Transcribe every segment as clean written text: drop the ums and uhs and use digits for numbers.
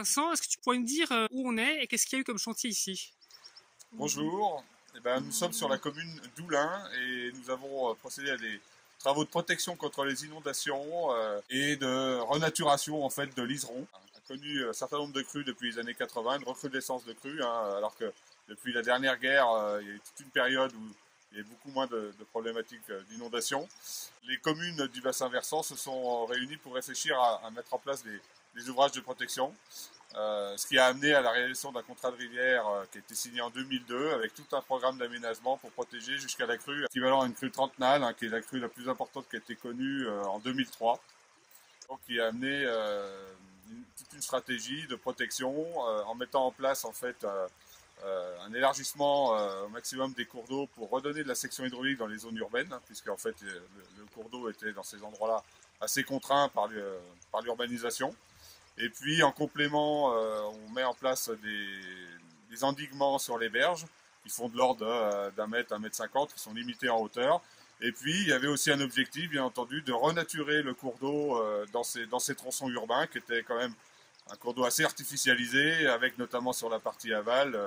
Vincent, est-ce que tu pourrais nous dire où on est et qu'est-ce qu'il y a eu comme chantier ici? Bonjour, nous sommes sur la commune d'Oulin et nous avons procédé à des travaux de protection contre les inondations et de renaturation en fait de l'Iseron. On a connu un certain nombre de crues depuis les années 80, une recrudescence de crues, alors que depuis la dernière guerre, il y a eu toute une période où il y a eu beaucoup moins de problématiques d'inondation. Les communes du bassin versant se sont réunies pour réfléchir à mettre en place des ouvrages de protection. Ce qui a amené à la réalisation d'un contrat de rivière qui a été signé en 2002 avec tout un programme d'aménagement pour protéger jusqu'à la crue équivalent à une crue trentenale, qui est la crue la plus importante qui a été connue en 2003. Donc qui a amené toute une stratégie de protection en mettant en place en fait un élargissement au maximum des cours d'eau pour redonner de la section hydraulique dans les zones urbaines, puisque en fait le cours d'eau était dans ces endroits-là assez contraint par l'urbanisation. Et puis en complément, on met en place des endiguements sur les berges qui font de l'ordre d'un mètre, 1,50 m, qui sont limités en hauteur. Et puis il y avait aussi un objectif, bien entendu, de renaturer le cours d'eau dans ces tronçons urbains qui étaient quand même un cours d'eau assez artificialisé, avec notamment sur la partie aval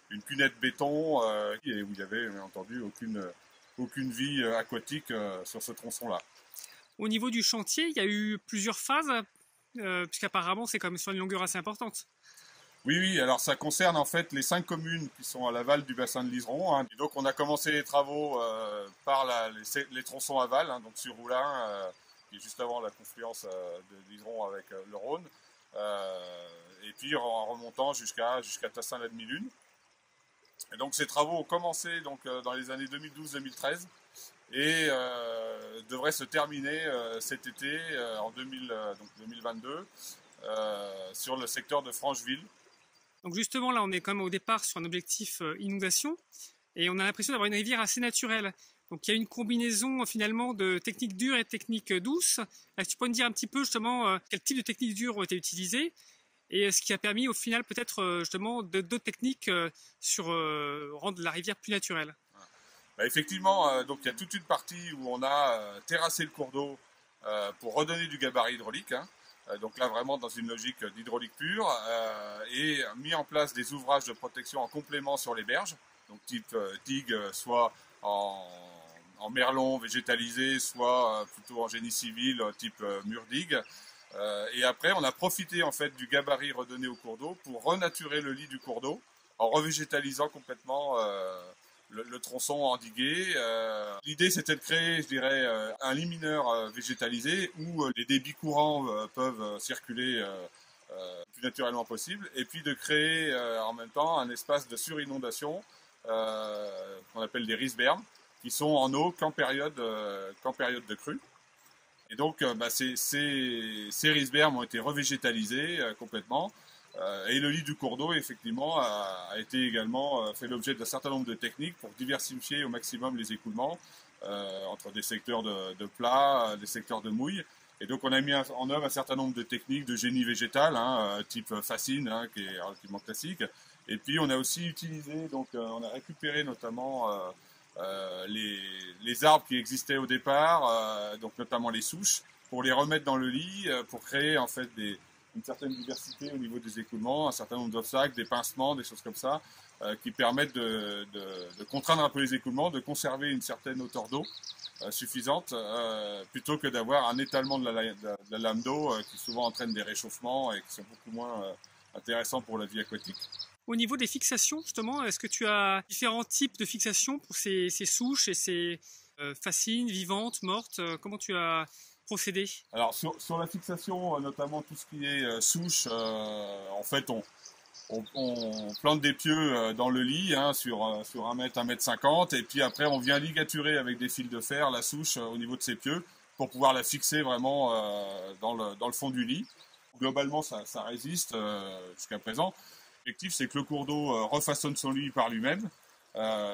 une cunette béton et où il n'y avait bien entendu aucune vie aquatique sur ce tronçon-là. Au niveau du chantier, il y a eu plusieurs phases. Puisqu'apparemment c'est quand même sur une longueur assez importante. Oui, alors ça concerne en fait les 5 communes qui sont à l'aval du bassin de l'Iseron. Et donc on a commencé les travaux par les tronçons aval, donc sur Oulin, qui est juste avant la confluence de l'Iseron avec le Rhône, et puis en remontant jusqu'à Tassin-la-Demi-Lune. Et donc ces travaux ont commencé donc, dans les années 2012-2013 et devraient se terminer cet été en 2022 sur le secteur de Francheville. Donc justement là on est quand même au départ sur un objectif inondation et on a l'impression d'avoir une rivière assez naturelle. Donc il y a une combinaison finalement de techniques dures et de techniques douces. Est-ce que tu peux nous dire un petit peu justement quel type de techniques dures ont été utilisées et ce qui a permis au final peut-être justement d'autres techniques sur rendre la rivière plus naturelle? Effectivement, donc il y a toute une partie où on a terrassé le cours d'eau pour redonner du gabarit hydraulique. Donc là vraiment dans une logique d'hydraulique pure et mis en place des ouvrages de protection en complément sur les berges, donc type digue, soit en merlon végétalisé, soit plutôt en génie civil, type mur digue. Et après on a profité en fait du gabarit redonné au cours d'eau pour renaturer le lit du cours d'eau en revégétalisant complètement le tronçon endigué. L'idée c'était de créer, je dirais, un lit mineur végétalisé où les débits courants peuvent circuler le plus naturellement possible, et puis de créer en même temps un espace de surinondation qu'on appelle des rizebermes, qui sont en eau qu'en période de crue. Et donc ces rizebermes ont été revégétalisés complètement. Et le lit du cours d'eau, effectivement, a été également fait l'objet d'un certain nombre de techniques pour diversifier au maximum les écoulements entre des secteurs de plat, des secteurs de mouille. Et donc on a mis en œuvre un certain nombre de techniques de génie végétal, type fascine, qui est relativement classique. Et puis on a aussi utilisé, donc on a récupéré notamment les arbres qui existaient au départ, donc notamment les souches, pour les remettre dans le lit, pour créer en fait une certaine diversité au niveau des écoulements, un certain nombre d'obstacles, des pincements, des choses comme ça, qui permettent de contraindre un peu les écoulements, de conserver une certaine hauteur d'eau suffisante, plutôt que d'avoir un étalement de la lame d'eau qui souvent entraîne des réchauffements et qui sont beaucoup moins intéressants pour la vie aquatique. Au niveau des fixations, justement, est-ce que tu as différents types de fixations pour ces souches et ces fascines, vivantes, mortes? Comment tu as procédé? Alors sur la fixation, notamment tout ce qui est souche, en fait on plante des pieux dans le lit sur 1 mètre, 1,50 m, et puis après on vient ligaturer avec des fils de fer la souche au niveau de ces pieux pour pouvoir la fixer vraiment dans le fond du lit. Globalement ça résiste jusqu'à présent. L'objectif c'est que le cours d'eau refaçonne son lit par lui-même.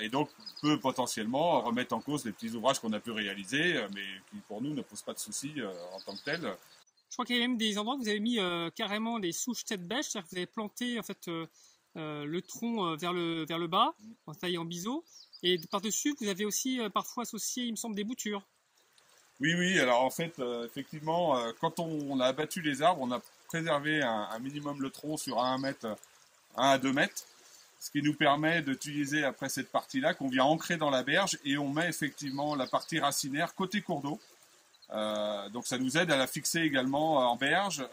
Et donc peut potentiellement remettre en cause les petits ouvrages qu'on a pu réaliser, mais qui pour nous ne posent pas de soucis en tant que tels. Je crois qu'il y a même des endroits où vous avez mis carrément des souches tête bêche, c'est-à-dire que vous avez planté en fait le tronc vers le bas, en taille en biseau, et par-dessus vous avez aussi parfois associé, il me semble, des boutures. Oui, oui, alors en fait, effectivement, quand on a abattu les arbres, on a préservé un minimum le tronc sur 1 mètre, 1 à 2 mètres, ce qui nous permet d'utiliser après cette partie-là qu'on vient ancrer dans la berge et on met effectivement la partie racinaire côté cours d'eau. Donc ça nous aide à la fixer également en berge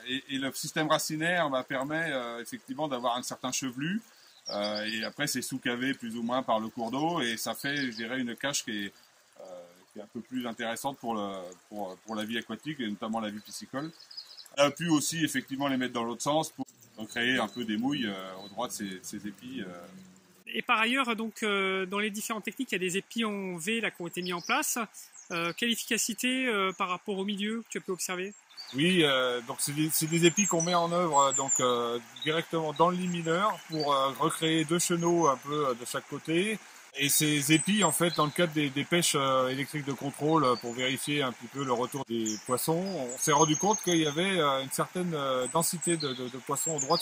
et le système racinaire permet effectivement d'avoir un certain chevelu et après c'est sous-cavé plus ou moins par le cours d'eau et ça fait, je dirais, une cache qui est un peu plus intéressante pour la vie aquatique et notamment la vie piscicole. On a pu aussi effectivement les mettre dans l'autre sens pour créer un peu des mouilles au droit de ces épis. Et par ailleurs, donc, dans les différentes techniques, il y a des épis en V là, qui ont été mis en place. Quelle efficacité par rapport au milieu que tu peux observer? Oui, donc c'est des épis qu'on met en œuvre directement dans le lit mineur pour recréer 2 chenaux un peu de chaque côté. Et ces épis, en fait, dans le cadre des pêches électriques de contrôle pour vérifier un petit peu le retour des poissons, on s'est rendu compte qu'il y avait une certaine densité de poissons au droit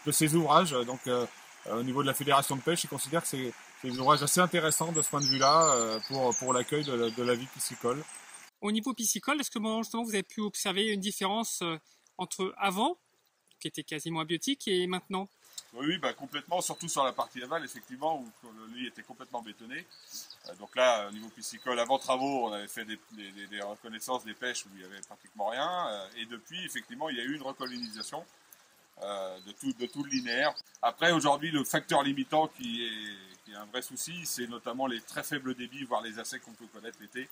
de ces ouvrages. Donc, au niveau de la fédération de pêche, ils considèrent que c'est des ouvrages assez intéressants de ce point de vue-là pour l'accueil de la vie piscicole. Au niveau piscicole, est-ce que justement vous avez pu observer une différence entre avant, qui était quasiment abiotique, et maintenant? Oui, complètement, surtout sur la partie aval, effectivement, où le lit était complètement bétonné. Donc là, au niveau piscicole, avant travaux, on avait fait des reconnaissances des pêches où il n'y avait pratiquement rien. Et depuis, effectivement, il y a eu une recolonisation de tout le linéaire. Après, aujourd'hui, le facteur limitant qui est un vrai souci, c'est notamment les très faibles débits, voire les assais qu'on peut connaître l'été.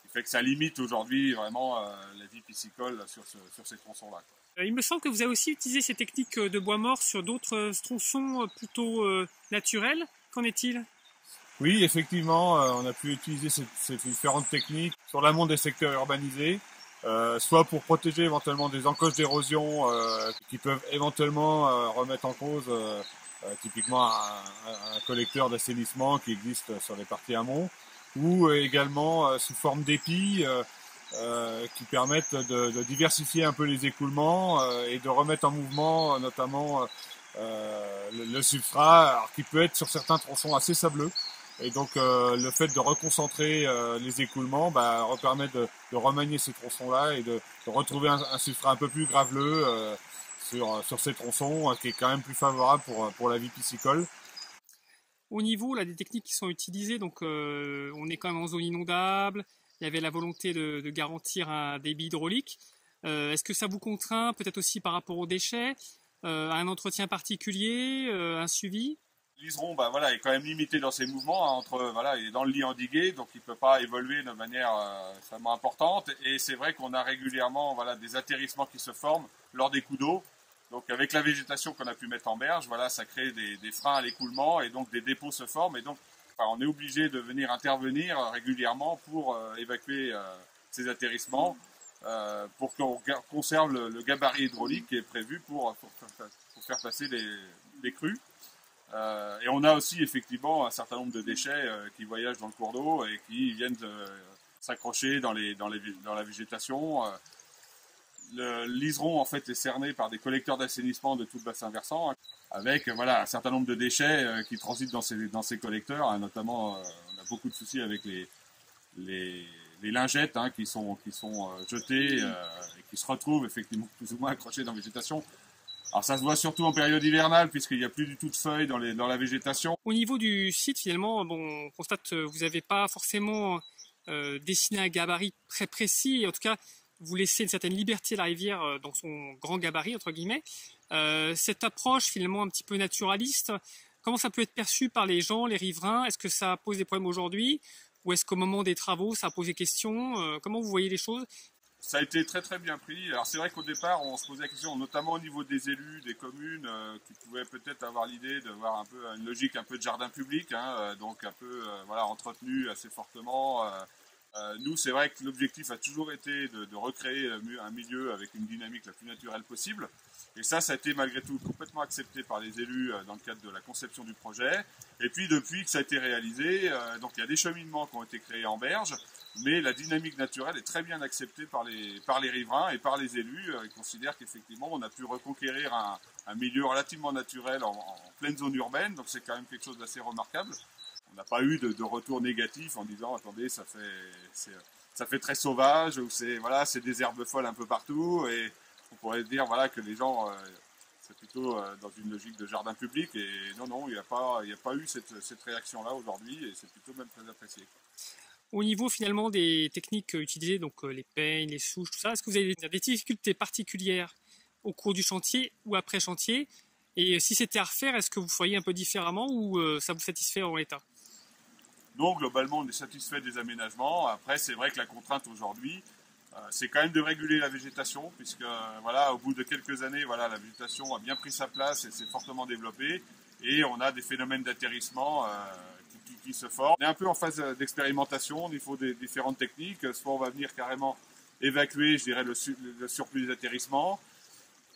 Qui fait que ça limite aujourd'hui vraiment la vie piscicole sur ces tronçons-là. Il me semble que vous avez aussi utilisé ces techniques de bois mort sur d'autres tronçons plutôt naturels. Qu'en est-il? Oui, effectivement, on a pu utiliser ces différentes techniques sur l'amont des secteurs urbanisés, soit pour protéger éventuellement des encoches d'érosion qui peuvent éventuellement remettre en cause typiquement un collecteur d'assainissement qui existe sur les parties amont, ou également sous forme d'épis qui permettent de diversifier un peu les écoulements et de remettre en mouvement notamment le substrat, alors, qui peut être sur certains tronçons assez sableux. Et donc le fait de reconcentrer les écoulements permet de remanier ces tronçons-là et de retrouver un substrat un peu plus graveleux sur ces tronçons qui est quand même plus favorable pour la vie piscicole. Au niveau là, des techniques qui sont utilisées, donc on est quand même en zone inondable, il y avait la volonté de garantir un débit hydraulique. Est-ce que ça vous contraint peut-être aussi par rapport aux déchets, un entretien particulier, un suivi? Liseron est quand même limité dans ses mouvements, il est dans le lit endigué, donc il ne peut pas évoluer de manière extrêmement importante. Et c'est vrai qu'on a régulièrement des atterrissements qui se forment lors des coups d'eau. Donc avec la végétation qu'on a pu mettre en berge, ça crée des freins à l'écoulement et donc des dépôts se forment. Et donc on est obligé de venir intervenir régulièrement pour évacuer ces atterrissements, pour qu'on conserve le gabarit hydraulique qui est prévu pour faire passer les crues. Et on a aussi effectivement un certain nombre de déchets qui voyagent dans le cours d'eau et qui viennent s'accrocher dans la végétation. Le liseron en fait est cerné par des collecteurs d'assainissement de tout le bassin versant, avec un certain nombre de déchets qui transitent dans ces collecteurs, notamment on a beaucoup de soucis avec les lingettes qui sont jetées et qui se retrouvent effectivement plus ou moins accrochées dans la végétation. Alors ça se voit surtout en période hivernale puisqu'il n'y a plus du tout de feuilles dans la végétation. Au niveau du site, finalement, on constate que vous n'avez pas forcément dessiné un gabarit très précis. En tout cas, vous laissez une certaine liberté à la rivière dans son grand gabarit, entre guillemets. Cette approche finalement un petit peu naturaliste, comment ça peut être perçu par les gens, les riverains? Est-ce que ça pose des problèmes aujourd'hui? Ou est-ce qu'au moment des travaux, ça a posé question? Comment vous voyez les choses? Ça a été très très bien pris. Alors c'est vrai qu'au départ, on se posait la question, notamment au niveau des élus, des communes, qui pouvaient peut-être avoir l'idée de voir un peu une logique un peu de jardin public, donc un peu entretenu assez fortement. Nous, c'est vrai que l'objectif a toujours été de recréer un milieu avec une dynamique la plus naturelle possible. Et ça a été malgré tout complètement accepté par les élus dans le cadre de la conception du projet. Et puis depuis que ça a été réalisé, donc il y a des cheminements qui ont été créés en berge, mais la dynamique naturelle est très bien acceptée par les riverains et par les élus. Ils considèrent qu'effectivement on a pu reconquérir un milieu relativement naturel en pleine zone urbaine, donc c'est quand même quelque chose d'assez remarquable. On n'a pas eu de retour négatif en disant attendez, ça fait très sauvage, où c'est des herbes folles un peu partout, et on pourrait dire voilà, que les gens, c'est plutôt dans une logique de jardin public, et non, il n'y a pas eu cette réaction-là aujourd'hui, et c'est plutôt même très apprécié. Au niveau finalement des techniques utilisées, donc les peignes, les souches, tout ça, est-ce que vous avez des difficultés particulières au cours du chantier ou après chantier? Et si c'était à refaire, est-ce que vous feriez un peu différemment ou ça vous satisfait en l'état? Non, globalement, on est satisfait des aménagements. Après, c'est vrai que la contrainte aujourd'hui, c'est quand même de réguler la végétation, puisque voilà, au bout de quelques années, voilà, la végétation a bien pris sa place et s'est fortement développée, et on a des phénomènes d'atterrissement qui se forment. On est un peu en phase d'expérimentation au niveau des différentes techniques. Soit on va venir carrément évacuer, je dirais, le surplus d'atterrissement,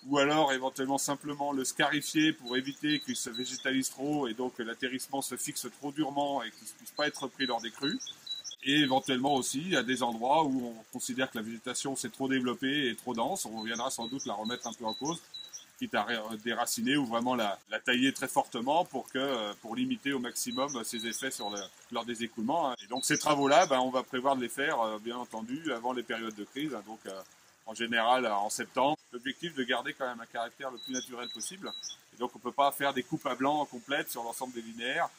ou alors éventuellement simplement le scarifier pour éviter qu'il se végétalise trop et donc que l'atterrissement se fixe trop durement et qu'il ne puisse pas être pris lors des crues. Et éventuellement aussi à des endroits où on considère que la végétation s'est trop développée et trop dense, on reviendra sans doute la remettre un peu en cause, quitte à déraciner ou vraiment la tailler très fortement pour limiter au maximum ses effets lors des écoulements. Et donc ces travaux-là, on va prévoir de les faire, bien entendu, avant les périodes de crise, donc en général en septembre. L'objectif de garder quand même un caractère le plus naturel possible. Et donc on ne peut pas faire des coupes à blanc complètes sur l'ensemble des linéaires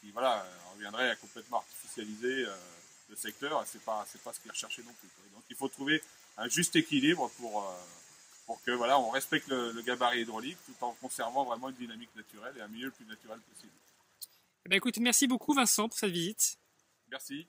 qui voilà, reviendraient à complètement artificialiser le secteur. Et c'est pas ce qui est recherché non plus. Donc il faut trouver un juste équilibre pour que voilà, on respecte le gabarit hydraulique tout en conservant vraiment une dynamique naturelle et un milieu le plus naturel possible. Eh bien, écoute, merci beaucoup Vincent pour cette visite. Merci.